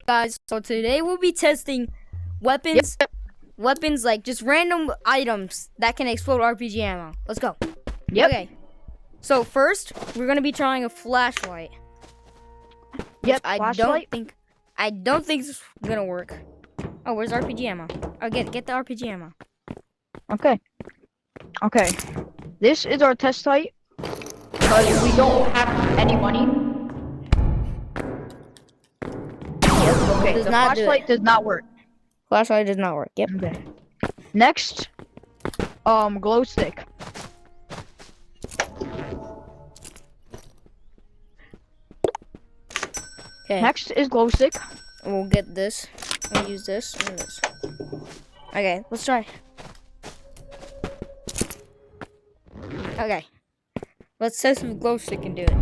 Guys, so today we'll be testing weapons, weapons like just random items that can explode RPG ammo. Let's go. Yep. Okay. So first, we're gonna be trying a flashlight. Yep. I don't think it's gonna work. Oh, where's RPG ammo? Oh, get the RPG ammo. Okay. Okay. This is our test site because we don't have any money. Okay. The flashlight does not work. Flashlight does not work. Yep. Okay. Next, glow stick. Okay. Next is glow stick. We'll get this. We'll use this and this. Okay, let's try. Okay. Let's test if glow stick can do it.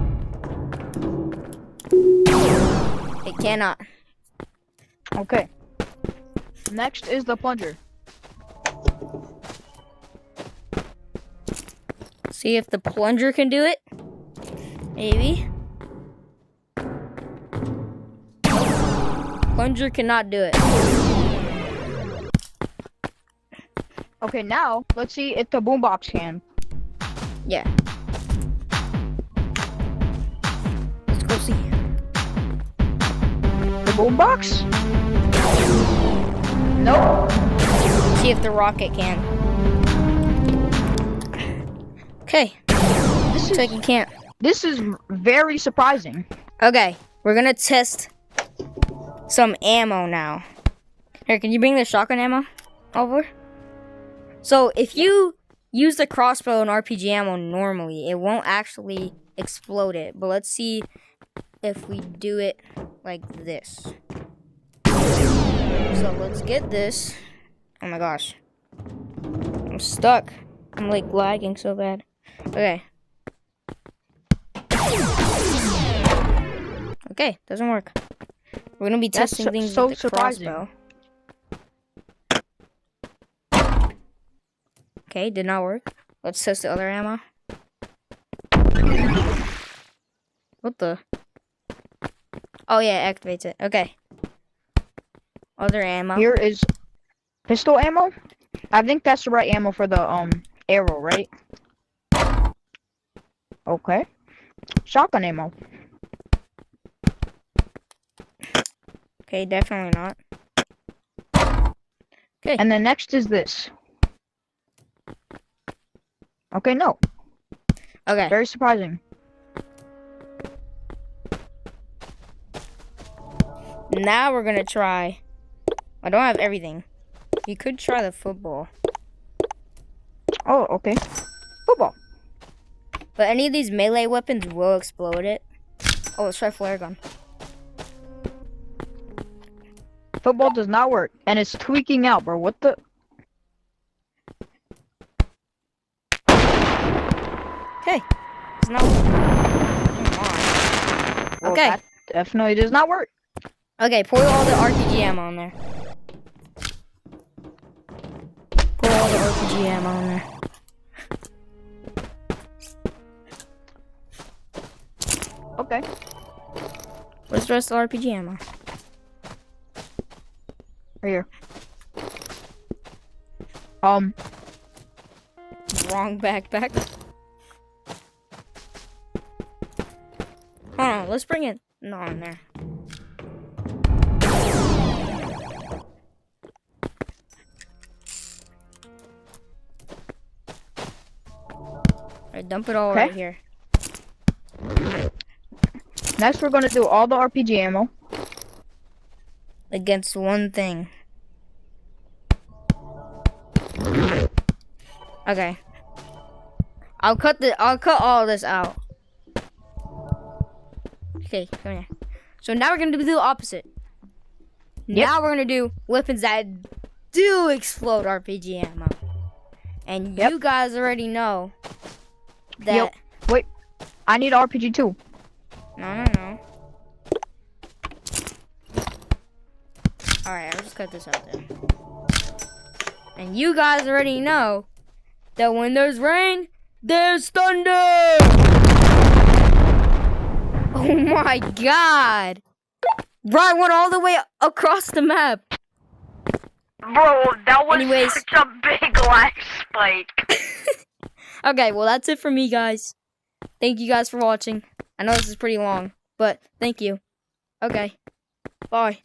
It cannot. Okay. Next is the plunger. See if the plunger can do it. Maybe. Plunger cannot do it. Okay, now let's see if the boombox can. Yeah. Let's go see. The boombox? Nope. See if the rocket can. Okay. Looks like it can't. This is very surprising. Okay, we're gonna test some ammo now. Here, can you bring the shotgun ammo over? So if you use the crossbow and RPG ammo normally, it won't actually explode it. But let's see if we do it like this. So let's get this. Oh my gosh. I'm stuck. I'm like lagging so bad. Okay. Okay, doesn't work. We're gonna be testing things with the crossbow. Okay, did not work. Let's test the other ammo. What the? Oh yeah, it activates it. Okay. Other ammo. Here is pistol ammo. I think that's the right ammo for the arrow, right? Okay. Shotgun ammo. Okay, definitely not. Okay. And then next is this. Okay, no. Okay. Very surprising. Now we're gonna try. I don't have everything. You could try the football. Oh, okay. Football. But any of these melee weapons will explode it. Oh, let's try flare gun. Football does not work, and it's tweaking out, bro. What the? Okay. It's not working. Come on. Well, Okay. that definitely does not work. Okay, pour all the RPG ammo in there. Pour all the RPG ammo in there. Okay. Where's the rest of the RPG ammo? Right here. Wrong backpack. Hold on, let's bring it. No, in there. Alright, dump it all right here. Next, we're gonna do all the RPG ammo. Against one thing. Okay. I'll cut all this out. Okay, come here. So now we're gonna do the opposite. Yep. Now we're gonna do weapons that do explode RPG ammo. And you guys already know that. Yep. Wait, I need RPG too. No. Alright, I'll just cut this out then. And you guys already know that when there's rain, there's thunder! Oh my god! Bro, I went all the way across the map. Bro, that was Anyways. such a big lag spike. Okay, well, that's it for me, guys. Thank you guys for watching. I know this is pretty long, but thank you. Okay. Bye.